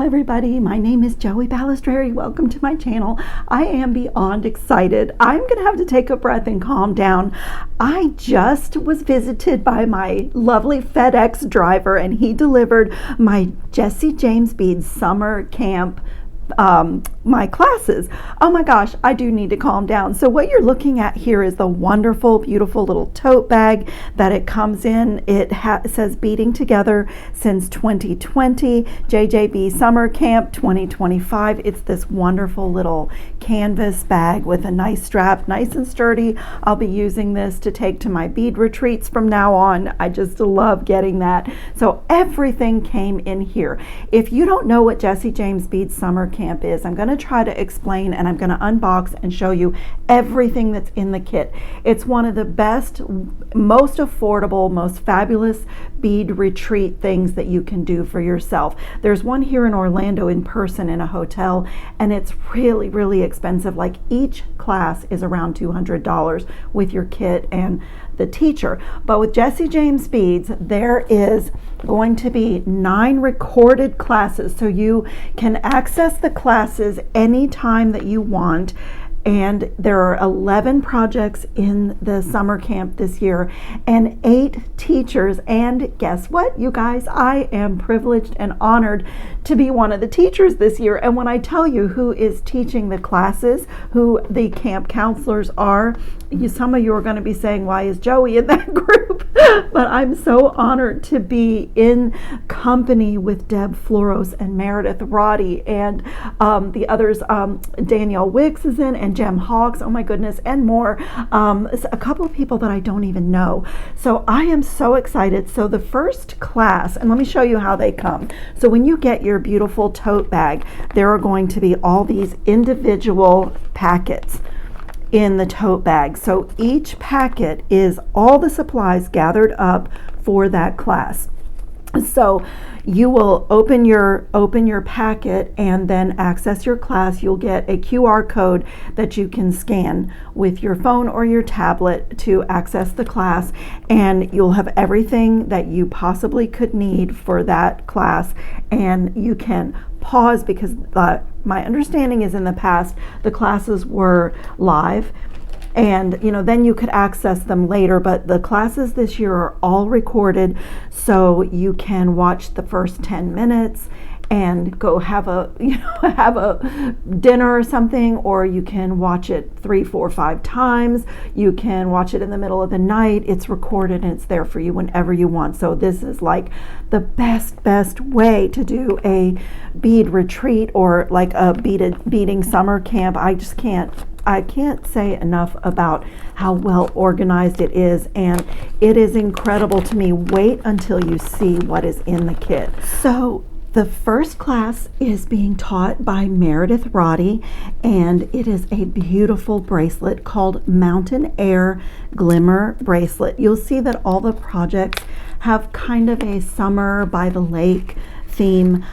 everybody, my name is Joey Balistreri. Welcome to my channel. I am beyond excited. I'm gonna have to take a breath and calm down. I just was visited by my lovely FedEx driver and he delivered my Jesse James Bead summer camp my classes. Oh my gosh, I do need to calm down. So what you're looking at here is the wonderful, beautiful little tote bag that it comes in. It says Beading Together since 2020, JJB Summer Camp 2025. It's this wonderful little canvas bag with a nice strap, nice and sturdy. I'll be using this to take to my bead retreats from now on. I just love getting that. So everything came in here. If you don't know what Jesse James Bead Summer Camp is, I'm going to try to explain, and I'm going to unbox and show you everything that's in the kit. It's one of the best, most affordable, most fabulous bead retreat things that you can do for yourself. There's one here in Orlando in person in a hotel, and it's really, really expensive. Like each class is around $200 with your kit and the teacher. But with Jesse James Beads, there is going to be 9 recorded classes, so you can access the classes anytime that you want. And there are 11 projects in the summer camp this year and 8 teachers. And guess what, you guys? I am privileged and honored to be one of the teachers this year. And when I tell you who is teaching the classes, who the camp counselors are, some of you are going to be saying, why is Joey in that group? But I'm so honored to be in company with Deb Floros and Meredith Roddy and the others. Danielle Wicks is in, and Jem Hawks, oh my goodness, and more. A couple of people that I don't even know. So I am so excited. So the first class, and let me show you how they come. So when you get your beautiful tote bag, there are going to be all these individual packets in the tote bag. So each packet is all the supplies gathered up for that class. So you will open your packet and then access your class. You'll get a QR code that you can scan with your phone or your tablet to access the class, and you'll have everything that you possibly could need for that class. And you can pause, because my understanding is in the past the classes were live, and then you could access them later, but the classes this year are all recorded, so you can watch the first 10 minutes and go have a have a dinner or something, or you can watch it 3, 4, 5 times. You can watch it in the middle of the night. It's recorded and it's there for you whenever you want. So this is like the best way to do a bead retreat or like a beading summer camp. I can't say enough about how well organized it is, and it is incredible to me. Wait until you see what is in the kit. So the first class is being taught by Meredith Roddy, and it is a beautiful bracelet called Mountain Air Glimmer Bracelet. You'll see that all the projects have kind of a summer by the lake theme.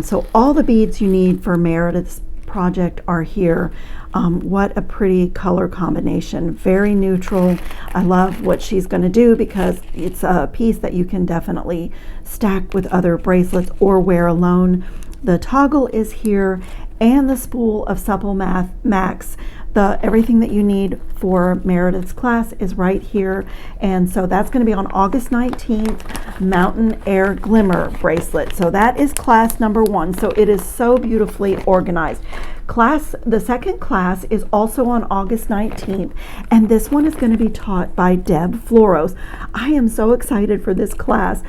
So all the beads you need for Meredith's project are here. What a pretty color combination, very neutral. I love what she's going to do because it's a piece that you can definitely stack with other bracelets or wear alone. The toggle is here, and the spool of Supple Max. Everything that you need for Meredith's class is right here. And so that's going to be on August 19th, Mountain Air Glimmer Bracelet. So that is class number 1. So it is so beautifully organized. The second class is also on August 19th, and this one is going to be taught by Deb Floros. I am so excited for this class.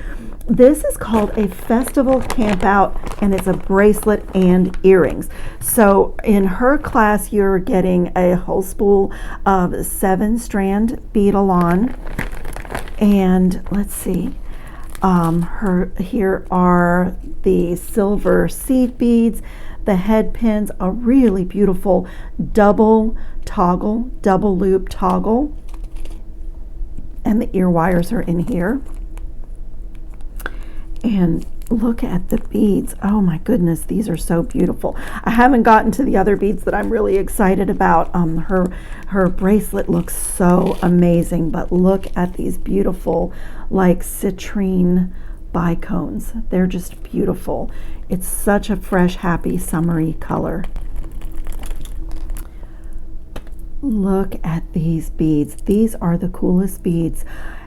This is called a Festival Camp Out, and it's a bracelet and earrings. So in her class, you're getting a whole spool of 7-strand bead-alon. And let's see, here are the silver seed beads. The head pins, a really beautiful double loop toggle. And the ear wires are in here. And look at the beads. Oh my goodness, these are so beautiful. I haven't gotten to the other beads that I'm really excited about. Her bracelet looks so amazing, but look at these beautiful like citrine bicones. They're just beautiful. It's such a fresh, happy, summery color. Look at these beads. These are the coolest beads.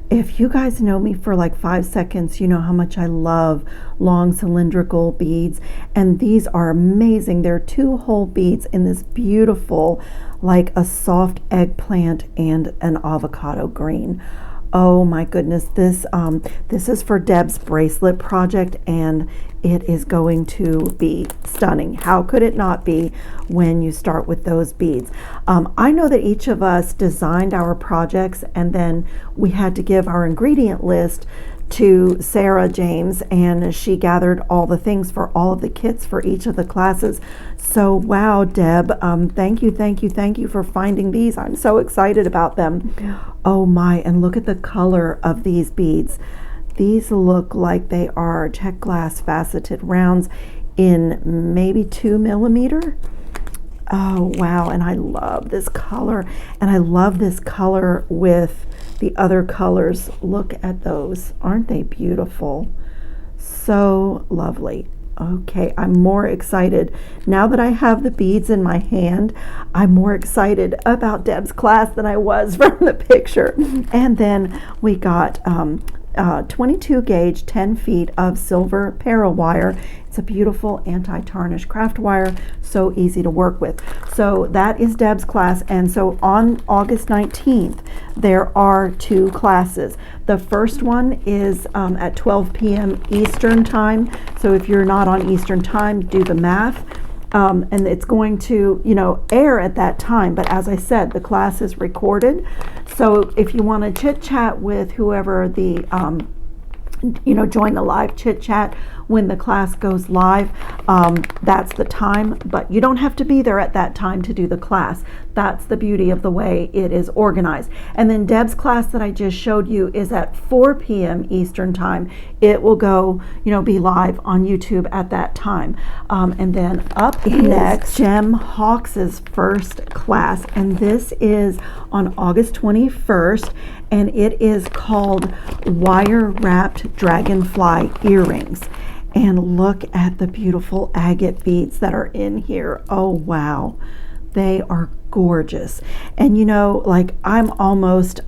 If you guys know me for like 5 seconds, you know how much I love long cylindrical beads. And these are amazing. They're 2 whole beads in this beautiful, like a soft eggplant and an avocado green. Oh my goodness, this is for Deb's bracelet project, and it is going to be stunning. How could it not be when you start with those beads? I know that each of us designed our projects, and then we had to give our ingredient list to Sarah James, and she gathered all the things for all of the kits for each of the classes. So wow, Deb, thank you for finding these. I'm so excited about them. Oh my, and look at the color of these beads. These look like they are check glass faceted rounds in maybe 2 millimeter. Oh wow, and I love this color, and I love this color with the other colors. Look at those. Aren't they beautiful? So lovely. Okay, I'm more excited. Now that I have the beads in my hand, I'm more excited about Deb's class than I was from the picture. And then we got 22 gauge 10 feet of silver para wire. It's a beautiful anti-tarnish craft wire, so easy to work with. So that is Deb's class, and so on August 19th there are 2 classes. The first one is at 12 p.m. Eastern time, so if you're not on Eastern time, do the math. And it's going to, air at that time. But as I said, the class is recorded. So if you want to chit chat with whoever the, join the live chit chat when the class goes live, that's the time. But you don't have to be there at that time to do the class. That's the beauty of the way it is organized. And then Deb's class that I just showed you is at 4 p.m. Eastern time. It will go, be live on YouTube at that time. And then up next, Gem Hawks's first class. And this is on August 21st. And it is called Wire Wrapped Dragonfly Earrings. And look at the beautiful agate beads that are in here. Oh, wow. They are gorgeous. And I am almost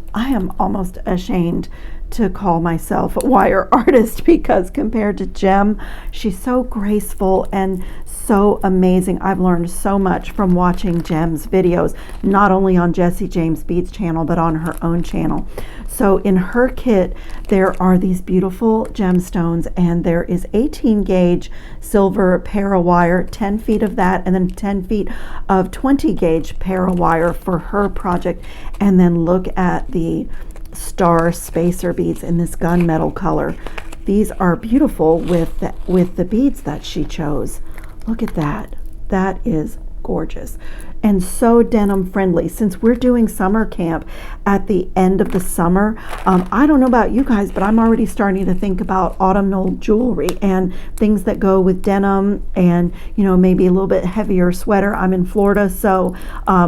ashamed to call myself a wire artist, because compared to Gem, she's so graceful and so amazing. I've learned so much from watching Gem's videos, not only on Jessie James Beads channel, but on her own channel. So in her kit, there are these beautiful gemstones, and there is 18 gauge silver para wire, 10 feet of that, and then 10 feet of 20 gauge para wire for her project. And then look at the star spacer beads in this gunmetal color. These are beautiful with the beads that she chose. Look at that. That is gorgeous and so denim friendly. Since we're doing summer camp at the end of the summer, I don't know about you guys, but I'm already starting to think about autumnal jewelry and things that go with denim, and maybe a little bit heavier sweater. I'm in Florida, so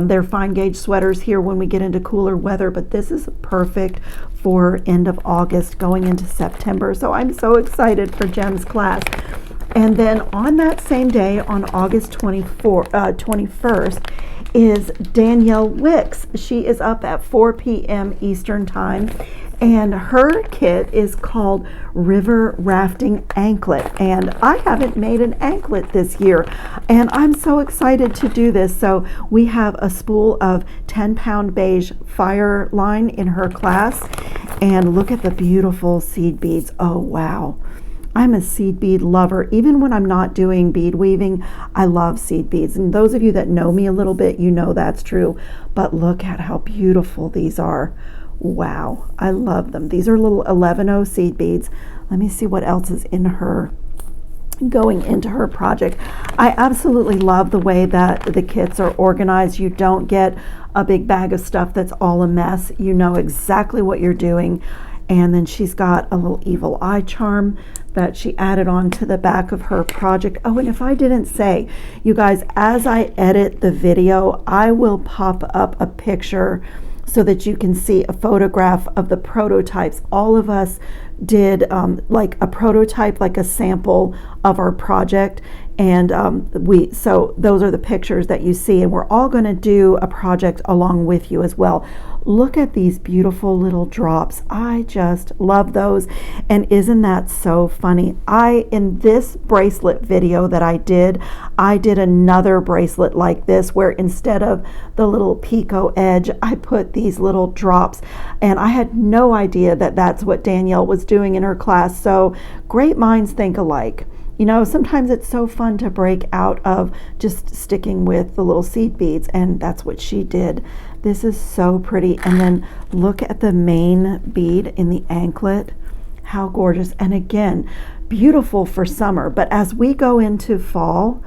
they're fine gauge sweaters here when we get into cooler weather, but this is perfect for end of August going into September. So I'm so excited for Gem's class. And then on that same day, on August 21st, is Danielle Wicks. She is up at 4 p.m. Eastern time, and her kit is called River Rafting Anklet. And I haven't made an anklet this year, and I'm so excited to do this. So we have a spool of 10-pound beige fire line in her class, and look at the beautiful seed beads. Oh, wow. I'm a seed bead lover. Even when I'm not doing bead weaving, I love seed beads. And those of you that know me a little bit, you know that's true. But look at how beautiful these are. Wow, I love them. These are little 11-0 seed beads. Let me see what else is in her, going into her project. I absolutely love the way that the kits are organized. You don't get a big bag of stuff that's all a mess. You know exactly what you're doing. And then she's got a little evil eye charm that she added on to the back of her project. Oh, and if I didn't say, you guys, as I edit the video, I will pop up a picture so that you can see a photograph of the prototypes. All of us did like a prototype, like a sample of our project, and so those are the pictures that you see, and we're all going to do a project along with you as well. Look at these beautiful little drops. I just love those. And isn't that so funny? In this bracelet video that I did another bracelet like this, where instead of the little picot edge, I put these little drops, and I had no idea that that's what Danielle was doing in her class. So great minds think alike. You know, sometimes it's so fun to break out of just sticking with the little seed beads, and that's what she did. This is so pretty. And then look at the main bead in the anklet. How gorgeous. And again, beautiful for summer. But as we go into fall,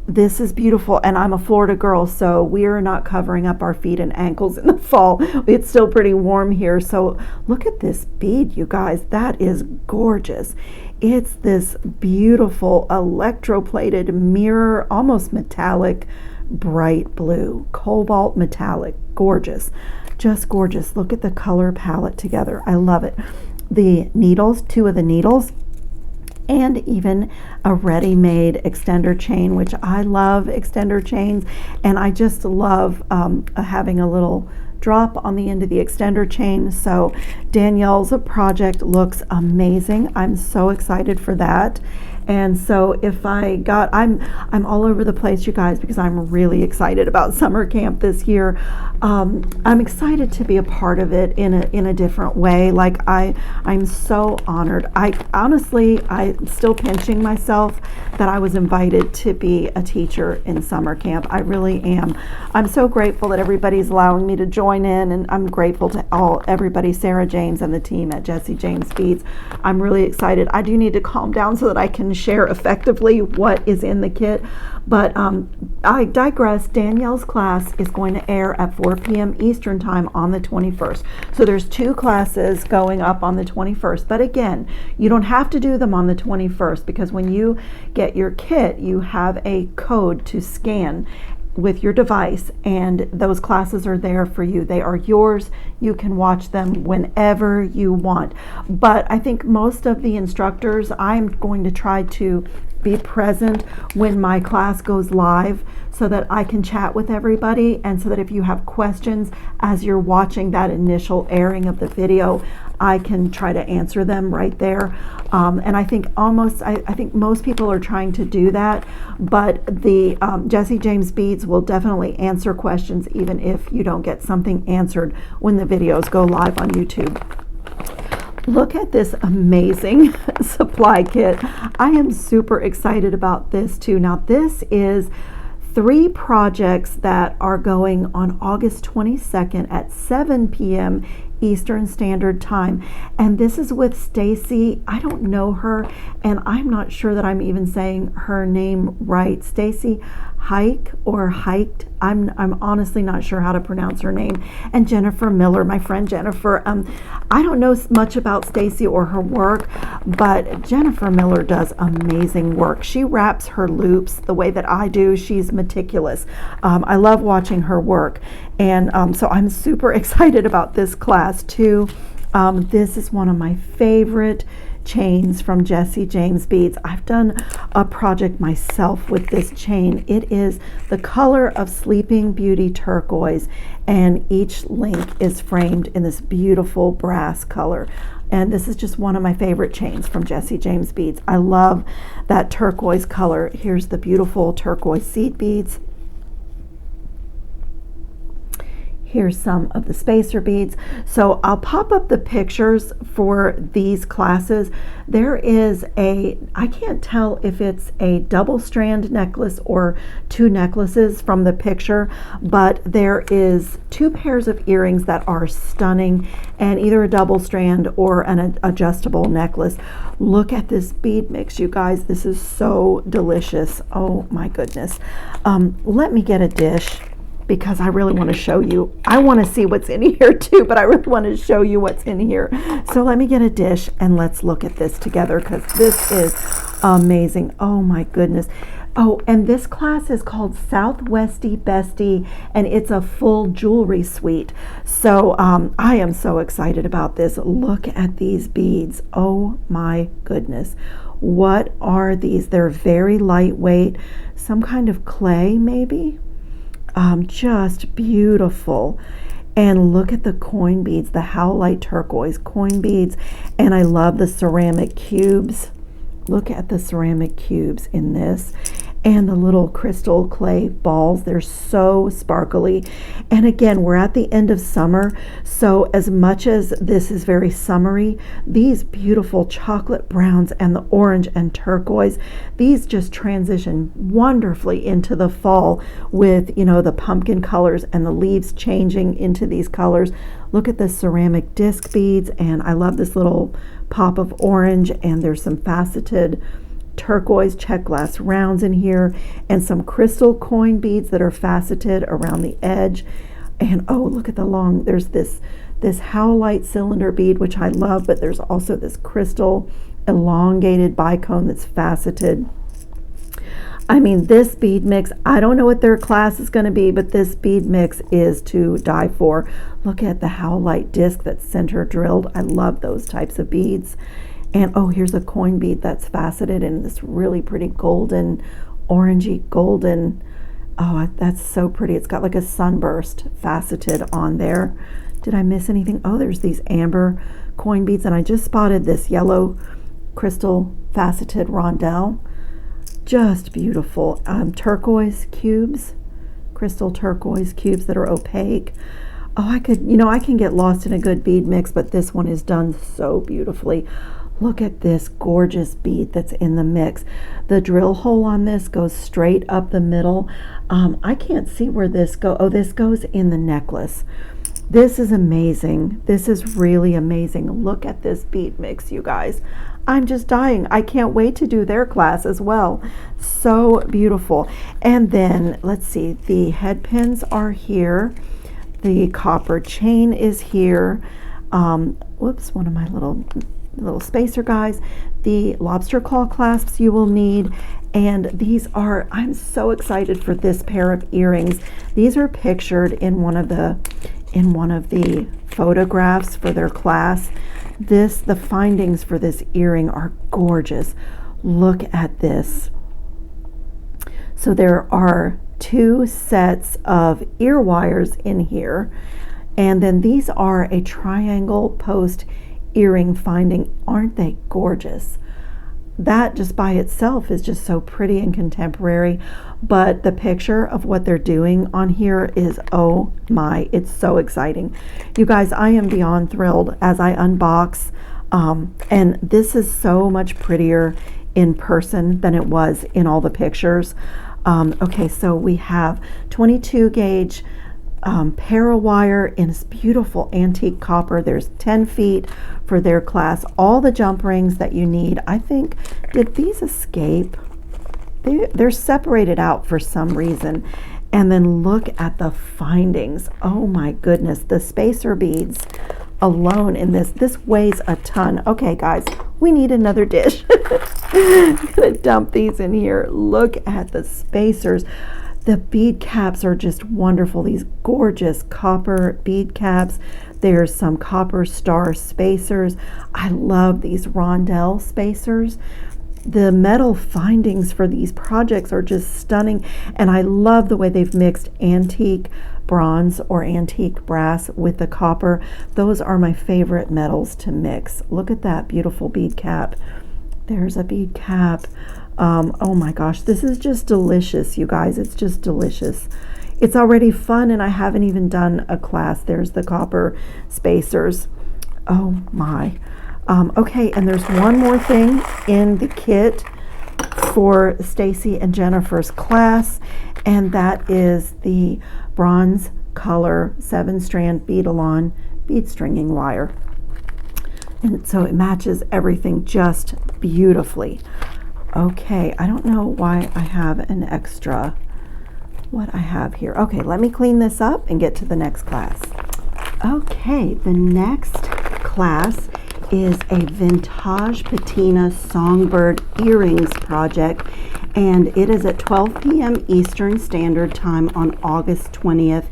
this is beautiful. And I'm a Florida girl, so we're not covering up our feet and ankles in the fall. It's still pretty warm here. So look at this bead, you guys. That is gorgeous. It's this beautiful electroplated mirror, almost metallic, bright blue, cobalt metallic. Gorgeous. Just gorgeous. Look at the color palette together. I love it. The needles, 2 of the needles, and even a ready-made extender chain, which I love extender chains, and I just love having a little drop on the end of the extender chain. So Danielle's project looks amazing. I'm so excited for that. And so I'm all over the place, you guys, because I'm really excited about summer camp this year. I'm excited to be a part of it in a different way. Like I'm so honored. I'm still pinching myself that I was invited to be a teacher in summer camp. I really am. I'm so grateful that everybody's allowing me to join in, and I'm grateful to everybody, Sarah James and the team at Jesse James Beads. I'm really excited. I do need to calm down so that I can share effectively what is in the kit, but I digress. Danielle's class is going to air at 4 p.m. Eastern time on the 21st. So there's 2 classes going up on the 21st, but again, you don't have to do them on the 21st, because when you get your kit, you have a code to scan with your device, and those classes are there for you. They are yours. You can watch them whenever you want. But I think most of the instructors, I'm going to try to be present when my class goes live, so that I can chat with everybody, and so that if you have questions as you're watching that initial airing of the video, I can try to answer them right there. And I think I think most people are trying to do that, but the Jesse James Beads will definitely answer questions even if you don't get something answered when the videos go live on YouTube. Look at this amazing supply kit. I am super excited about this too. Now this is 3 projects that are going on August 22nd at 7 p.m. Eastern Standard Time, and this is with Stacy. I don't know her, and I'm not sure that I'm even saying her name right. Stacy Hike or Hiked. I'm honestly not sure how to pronounce her name. And Jennifer Miller, my friend Jennifer. I don't know much about Stacy or her work, but Jennifer Miller does amazing work. She wraps her loops the way that I do. She's meticulous. I love watching her work, and so I'm super excited about this class too. This is one of my favorite chains from Jesse James Beads. I've done a project myself with this chain. It is the color of Sleeping Beauty turquoise, and each link is framed in this beautiful brass color. And this is just one of my favorite chains from Jesse James Beads. I love that turquoise color. Here's the beautiful turquoise seed beads. Here's some of the spacer beads. So I'll pop up the pictures for these classes. There is I can't tell if it's a double strand necklace or 2 necklaces from the picture, but there is 2 pairs of earrings that are stunning, and either a double strand or an adjustable necklace. Look at this bead mix, you guys. This is so delicious. Oh my goodness. Let me get a dish, because I really want to show you. I want to see what's in here too, but I really want to show you what's in here. So let me get a dish and let's look at this together, because this is amazing. Oh my goodness. Oh, and this class is called Southwesty Bestie, and it's a full jewelry suite. So I am so excited about this. Look at these beads. Oh my goodness. What are these? They're very lightweight, some kind of clay maybe. Just beautiful. And look at the coin beads, the howlite turquoise coin beads. And I love the ceramic cubes. Look at the ceramic cubes in this. And the little crystal clay balls, they're so sparkly. And again, we're at the end of summer, so as much as this is very summery, these beautiful chocolate browns and the orange and turquoise, these just transition wonderfully into the fall with, you know, the pumpkin colors and the leaves changing into these colors. Look at the ceramic disc beads, and I love this little pop of orange, and there's some faceted turquoise check glass rounds in here, and some crystal coin beads that are faceted around the edge. And oh, look at the long, there's this howlite cylinder bead, which I love, but there's also this crystal elongated bicone that's faceted. I mean, this bead mix, I don't know what their class is going to be, but this bead mix is to die for. Look at the howlite disc that's center drilled. I love those types of beads. And oh, here's a coin bead that's faceted in this really pretty golden, orangey golden. Oh, that's so pretty. It's got like a sunburst faceted on there. Did I miss anything? Oh, there's these amber coin beads, and I just spotted this yellow crystal faceted rondelle. Just beautiful. Turquoise cubes, crystal turquoise cubes that are opaque. Oh, I can get lost in a good bead mix, but this one is done so beautifully. Look at this gorgeous bead that's in the mix. The drill hole on this goes straight up the middle. I can't see where this goes. Oh, this goes in the necklace. This is amazing. This is really amazing. Look at this bead mix, you guys. I'm just dying. I can't wait to do their class as well. So beautiful. And then let's see, the head pins are here. The copper chain is here. Whoops, one of my little spacer guys. The lobster claw clasps you will need, and these are, I'm so excited for this pair of earrings. These are pictured in one of the photographs for their class. The findings for this earring are gorgeous. Look at this. So there are 2 sets of ear wires in here, and then these are a triangle post earring finding. Aren't they gorgeous? That just by itself is just so pretty and contemporary, but the picture of what they're doing on here is, oh my, it's so exciting. You guys, I am beyond thrilled as I unbox, and this is so much prettier in person than it was in all the pictures. Okay, so we have 22 gauge para-wire in this beautiful antique copper. There's 10 feet for their class. All the jump rings that you need. I think, did these escape? They're separated out for some reason. And then look at the findings. Oh my goodness, the spacer beads alone in this weighs a ton. Okay guys, we need another dish. I'm gonna dump these in here. Look at the spacers. The bead caps are just wonderful. These gorgeous copper bead caps. There's some copper star spacers. I love these rondelle spacers. The metal findings for these projects are just stunning, and I love the way they've mixed antique bronze or antique brass with the copper. Those are my favorite metals to mix. Look at that beautiful bead cap. There's a bead cap. Oh my gosh, this is just delicious, you guys. It's just delicious. It's already fun, and I haven't even done a class. There's the copper spacers. Oh my. Okay, and there's one more thing in the kit for Stacy and Jennifer's class, and that is the bronze color 7-strand bead-alon bead stringing wire. And so it matches everything just beautifully. Okay, I don't know why I have an extra, what I have here. Okay, let me clean this up and get to the next class. Okay, the next class is a vintage patina songbird earrings project, and it is at 12 p.m. Eastern Standard Time on August 20th.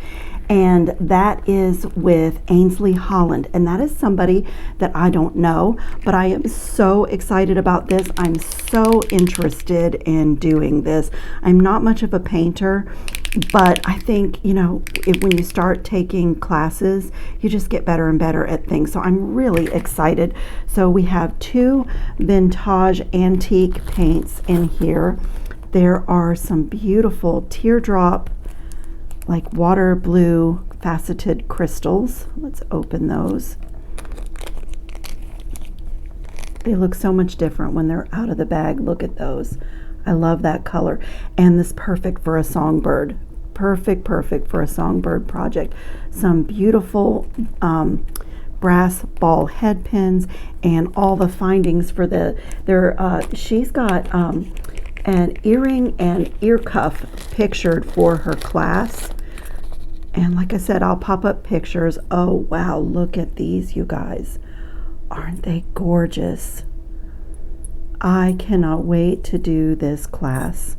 And that is with Ainsley Holland, and that is somebody that I don't know, but I am so excited about this. I'm so interested in doing this. I'm not much of a painter, but I think, you know, when you start taking classes, you just get better and better at things. So I'm really excited. So we have 2 vintage antique paints in here. There are some beautiful teardrop, like water blue faceted crystals. Let's open those. They look so much different when they're out of the bag. Look at those. I love that color. And this perfect for a songbird. Perfect for a songbird project. Some beautiful brass ball head pins and all the findings for she's got an earring and ear cuff pictured for her class. And like I said, I'll pop up pictures. Oh, wow, look at these, you guys. Aren't they gorgeous? I cannot wait to do this class.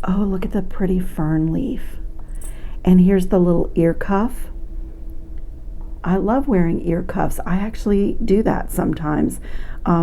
Oh, look at the pretty fern leaf. And here's the little ear cuff. I love wearing ear cuffs. I actually do that sometimes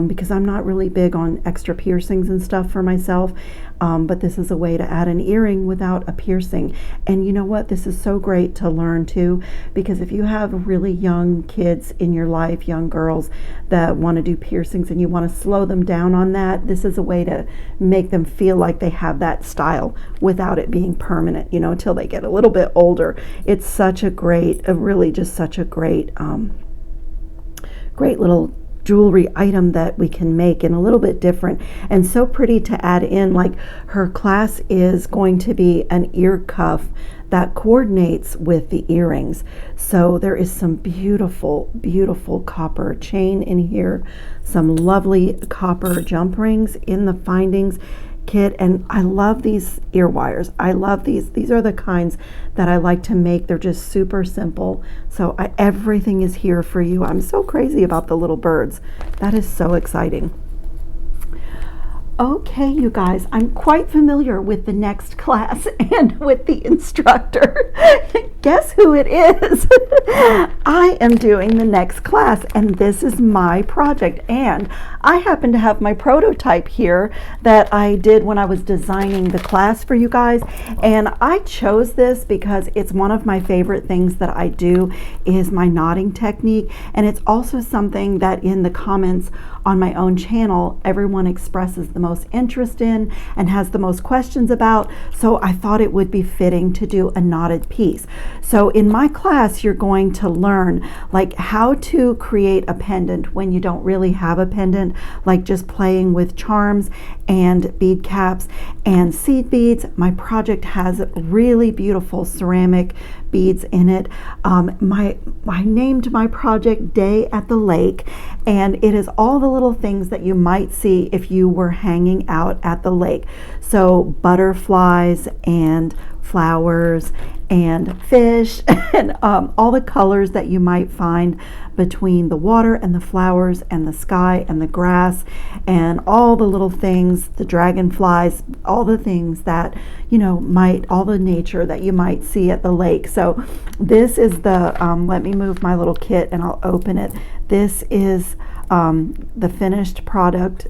because I'm not really big on extra piercings and stuff for myself. But this is a way to add an earring without a piercing. And you know what? This is so great to learn too, because if you have really young kids in your life, young girls that want to do piercings and you want to slow them down on that, this is a way to make them feel like they have that style without it being permanent, you know, until they get a little bit older. It's such a great, really just such a great, great little jewelry item that we can make, and a little bit different and so pretty to add in. Like, her class is going to be an ear cuff that coordinates with the earrings. So there is some beautiful copper chain in here, some lovely copper jump rings in the findings kit, and I love these ear wires. I love these. These are the kinds that I like to make. They're just super simple. So everything is here for you. I'm so crazy about the little birds. That is so exciting. Okay, you guys, I'm quite familiar with the next class and with the instructor. Guess who it is? I am doing the next class, and this is my project. And I happen to have my prototype here that I did when I was designing the class for you guys. And I chose this because it's one of my favorite things that I do is my knotting technique. And it's also something that in the comments on my own channel, everyone expresses the most interest in and has the most questions about. So I thought it would be fitting to do a knotted piece. So in my class, you're going to learn like how to create a pendant when you don't really have a pendant, like just playing with charms and bead caps and seed beads. My project has really beautiful ceramic beads in it. I named my project Day at the Lake, and it is all the little things that you might see if you were hanging out at the lake. So butterflies and flowers and fish and all the colors that you might find between the water and the flowers and the sky and the grass and all the little things, the dragonflies, all the things that, you know, all the nature that you might see at the lake. So this is the, let me move my little kit and I'll open it. This is the finished product,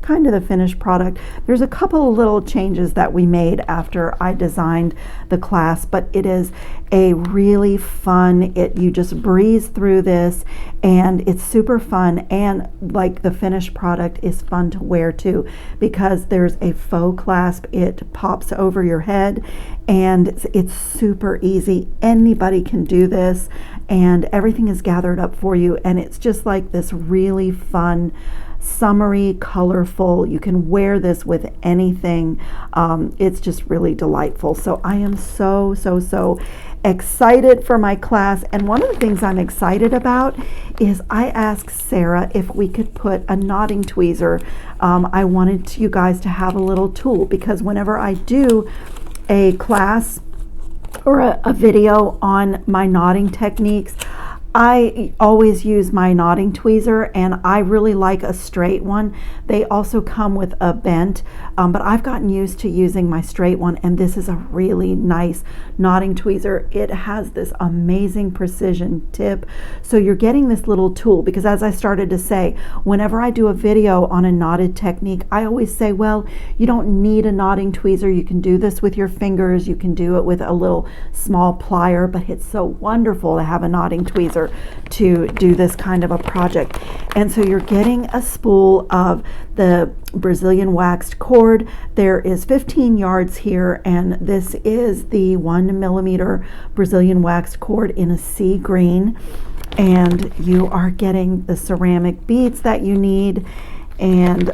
kind of the finished product. There's a couple of little changes that we made after I designed the class, but it is a really fun, you just breeze through this and it's super fun, and like the finished product is fun to wear too because there's a faux clasp. It pops over your head and it's super easy. Anybody can do this and everything is gathered up for you, and it's just like this really fun, summery, colorful. You can wear this with anything. It's just really delightful. So I am so excited for my class. And one of the things I'm excited about is I asked Sarah if we could put a knotting tweezer. I wanted you guys to have a little tool because whenever I do a class or a video on my knotting techniques, I always use my knotting tweezer, and I really like a straight one. They also come with a bent, but I've gotten used to using my straight one, and this is a really nice knotting tweezer. It has this amazing precision tip, so you're getting this little tool, because as I started to say, whenever I do a video on a knotted technique, I always say, well, you don't need a knotting tweezer. You can do this with your fingers. You can do it with a little small plier, but it's so wonderful to have a knotting tweezer to do this kind of a project. And so you're getting a spool of the Brazilian waxed cord. There is 15 yards here, and this is the 1mm Brazilian waxed cord in a sea green. And you are getting the ceramic beads that you need, and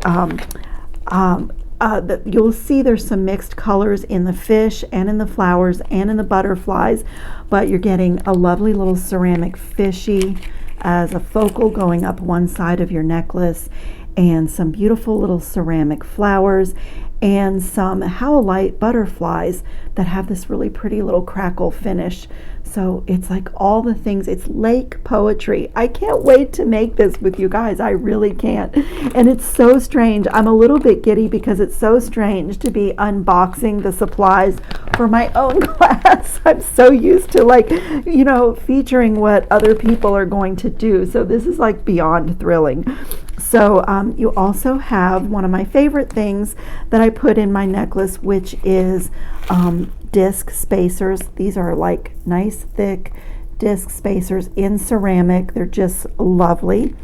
you'll see there's some mixed colors in the fish and in the flowers and in the butterflies, but you're getting a lovely little ceramic fishy as a focal going up one side of your necklace, and some beautiful little ceramic flowers and some howlite butterflies that have this really pretty little crackle finish. So it's like all the things, it's lake poetry. I can't wait to make this with you guys. I really can't. And it's so strange. I'm a little bit giddy because it's so strange to be unboxing the supplies for my own class. I'm so used to, like, you know, featuring what other people are going to do. So this is like beyond thrilling. So you also have one of my favorite things that I put in my necklace, which is disc spacers. These are like nice thick disc spacers in ceramic. They're just lovely,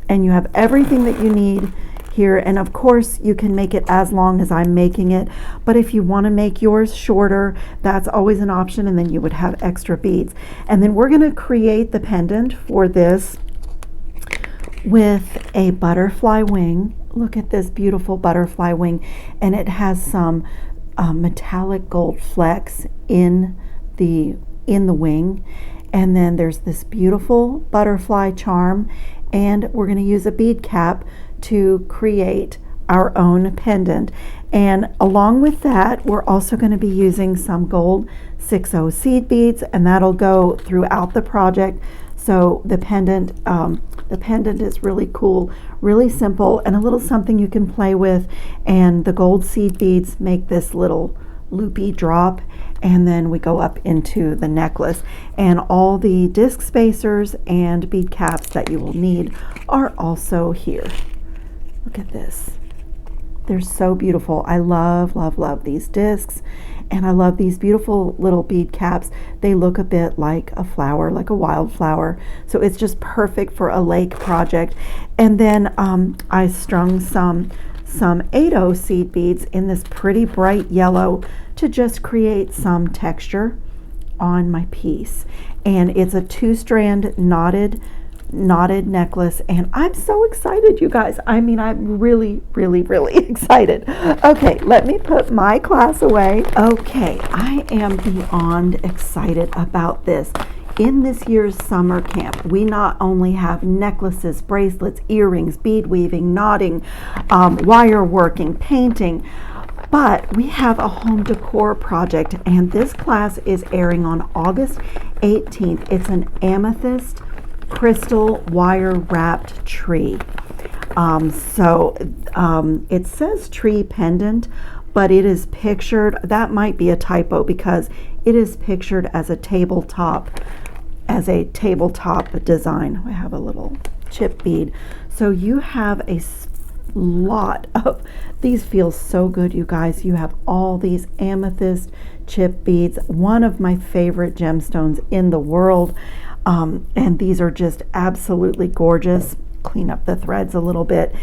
and you have everything that you need here. And of course you can make it as long as I'm making it, but if you want to make yours shorter, that's always an option, and then you would have extra beads. And then we're going to create the pendant for this with a butterfly wing. Look at this beautiful butterfly wing, and it has some metallic gold flecks in the wing, and then there's this beautiful butterfly charm, and we're going to use a bead cap to create our own pendant. And along with that, we're also going to be using some gold 6/0 seed beads, and that'll go throughout the project. So the pendant is really cool, really simple, and a little something you can play with. And the gold seed beads make this little loopy drop, and then we go up into the necklace. And all the disc spacers and bead caps that you will need are also here. Look at this. They're so beautiful. I love, love, love these discs. And I love these beautiful little bead caps. They look a bit like a flower, like a wildflower. So it's just perfect for a lake project. And then I strung some 8/0 seed beads in this pretty bright yellow to just create some texture on my piece. And it's a 2-strand knotted necklace, and I'm so excited, you guys. I mean, I'm really, really, really excited. Okay, let me put my class away. Okay, I am beyond excited about this. In this year's summer camp, we not only have necklaces, bracelets, earrings, bead weaving, knotting, wire working, painting, but we have a home decor project, and this class is airing on August 18th. It's an amethyst crystal wire wrapped tree. It says tree pendant, but it is pictured, that might be a typo, because it is pictured as a tabletop design. I have a little chip bead. So you have a lot of these. Feel so good, you guys. You have all these amethyst chip beads, one of my favorite gemstones in the world. And these are just absolutely gorgeous. Clean up the threads a little bit.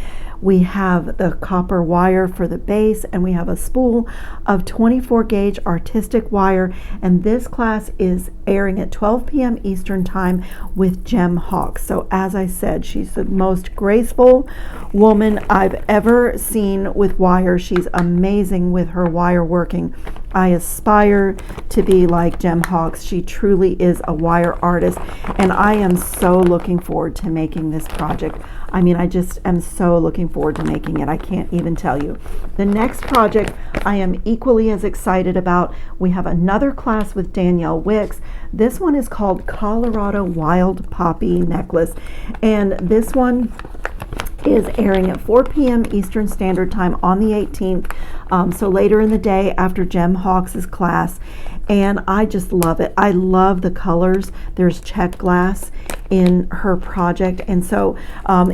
We have the copper wire for the base, and we have a spool of 24 gauge artistic wire, and this class is airing at 12 p.m. Eastern time with Gem Hawk. So as I said, she's the most graceful woman I've ever seen with wire. She's amazing with her wire working. I aspire to be like Gem Hawks. She truly is a wire artist, and I am so looking forward to making this project. I mean, I just am so looking forward to making it. I can't even tell you. The next project I am equally as excited about. We have another class with Danielle Wicks. This one is called Colorado Wild Poppy Necklace, and this one is airing at 4 p.m. Eastern Standard Time on the 18th, so later in the day after Gem Hawks' class, and I just love it. I love the colors. There's check glass in her project, and so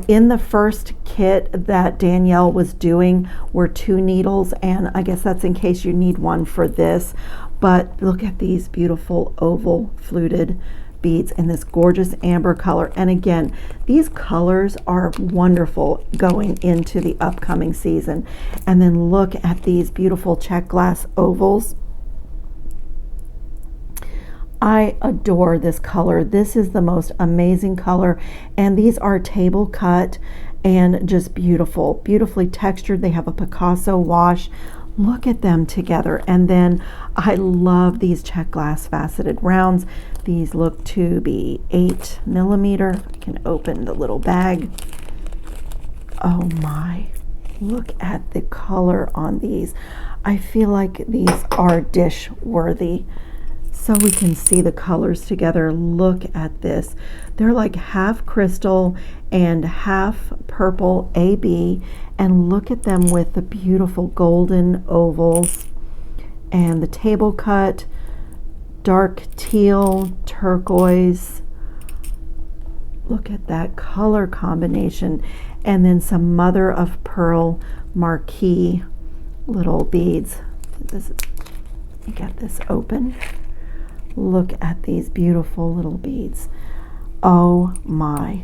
in the first kit that Danielle was doing were 2 needles, and I guess that's in case you need one for this, but look at these beautiful oval fluted beads in this gorgeous amber color. And again, these colors are wonderful going into the upcoming season. And then look at these beautiful check glass ovals. I adore this color. This is the most amazing color, and these are table cut and just beautiful, beautifully textured. They have a Picasso wash. Look at them together. And then I love these check glass faceted rounds. These look to be 8 millimeter. I can open the little bag. Oh my, look at the color on these. I feel like these are dish worthy. So we can see the colors together. Look at this. They're like half crystal and half purple AB, and look at them with the beautiful golden ovals and the table cut, dark teal, turquoise. Look at that color combination. And then some mother of pearl marquee little beads. Let me get this open. Look at these beautiful little beads. Oh my.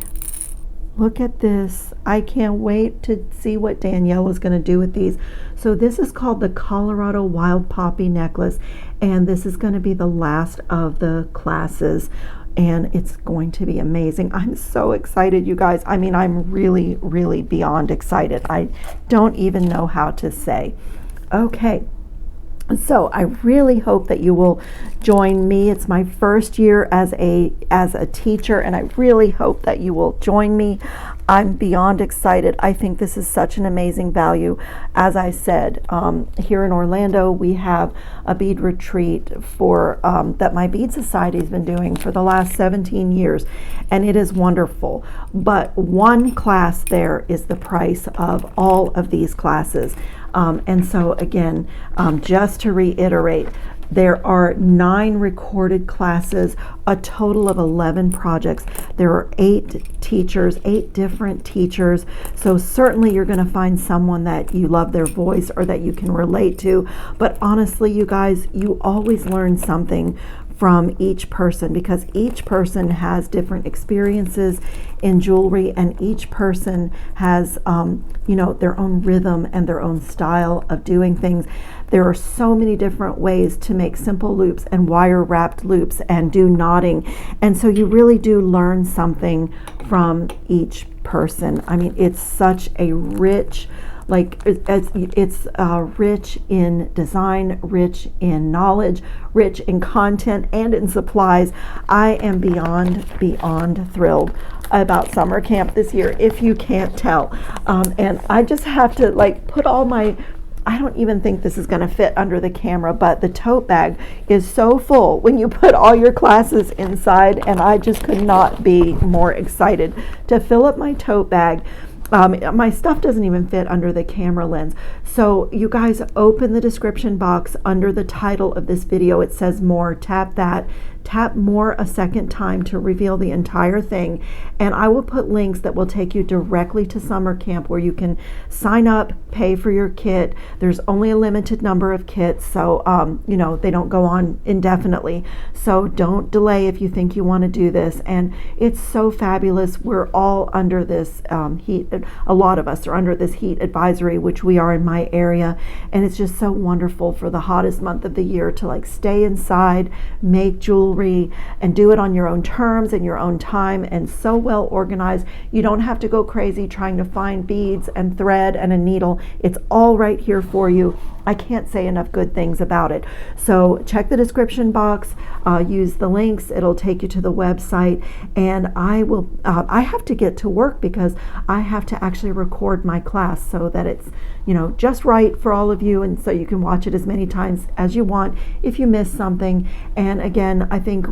Look at this. I can't wait to see what Danielle is going to do with these. So this is called the Colorado Wild Poppy Necklace, and this is going to be the last of the classes, and it's going to be amazing. I'm so excited, you guys. I mean, I'm really, really beyond excited. I don't even know how to say. Okay. So I really hope that you will join me. It's my first year as a teacher, and I really hope that you will join me. I'm beyond excited. I think this is such an amazing value. As I said, here in Orlando, we have a bead retreat for that my bead society has been doing for the last 17 years, and it is wonderful. But one class there is the price of all of these classes. And so again, just to reiterate, there are 9 recorded classes, a total of 11 projects. There are 8 teachers, 8 different teachers. So certainly you're going to find someone that you love their voice or that you can relate to. But honestly, you guys, you always learn something from each person, because each person has different experiences in jewelry, and each person has you know, their own rhythm and their own style of doing things. There are so many different ways to make simple loops and wire wrapped loops and do knotting, and so you really do learn something from each person. I mean, it's such a rich, like it's rich in design, rich in knowledge, rich in content, and in supplies. I am beyond thrilled about summer camp this year, if you can't tell. And I just have to like put all my, I don't even think this is going to fit under the camera, but the tote bag is so full when you put all your classes inside, and I just could not be more excited to fill up my tote bag. My stuff doesn't even fit under the camera lens. So you guys, open the description box under the title of this video. It says more. Tap that. Tap more a second time to reveal the entire thing, and I will put links that will take you directly to summer camp, where you can sign up, pay for your kit. There's only a limited number of kits, so you know, they don't go on indefinitely, so don't delay if you think you want to do this. And it's so fabulous. We're all under this heat, a lot of us are under this heat advisory, which we are in my area, and it's just so wonderful for the hottest month of the year to like stay inside, make jewelry, jewelry and do it on your own terms and your own time, and so well organized. You don't have to go crazy trying to find beads and thread and a needle. It's all right here for you. I can't say enough good things about it. So check the description box, use the links. It'll take you to the website, and I have to get to work because I have to actually record my class so that it's, you know, just right for all of you, and so you can watch it as many times as you want if you miss something. And again, I think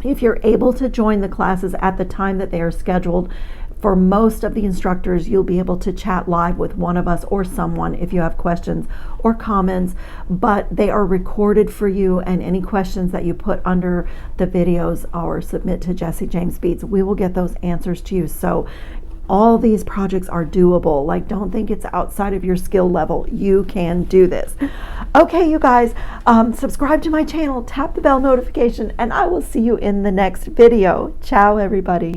if you're able to join the classes at the time that they are scheduled, for most of the instructors, you'll be able to chat live with one of us or someone if you have questions or comments, but they are recorded for you, and any questions that you put under the videos or submit to Jessie James Beads, we will get those answers to you. So all these projects are doable. Like, don't think it's outside of your skill level. You can do this. Okay, you guys, subscribe to my channel, tap the bell notification, and I will see you in the next video. Ciao, everybody.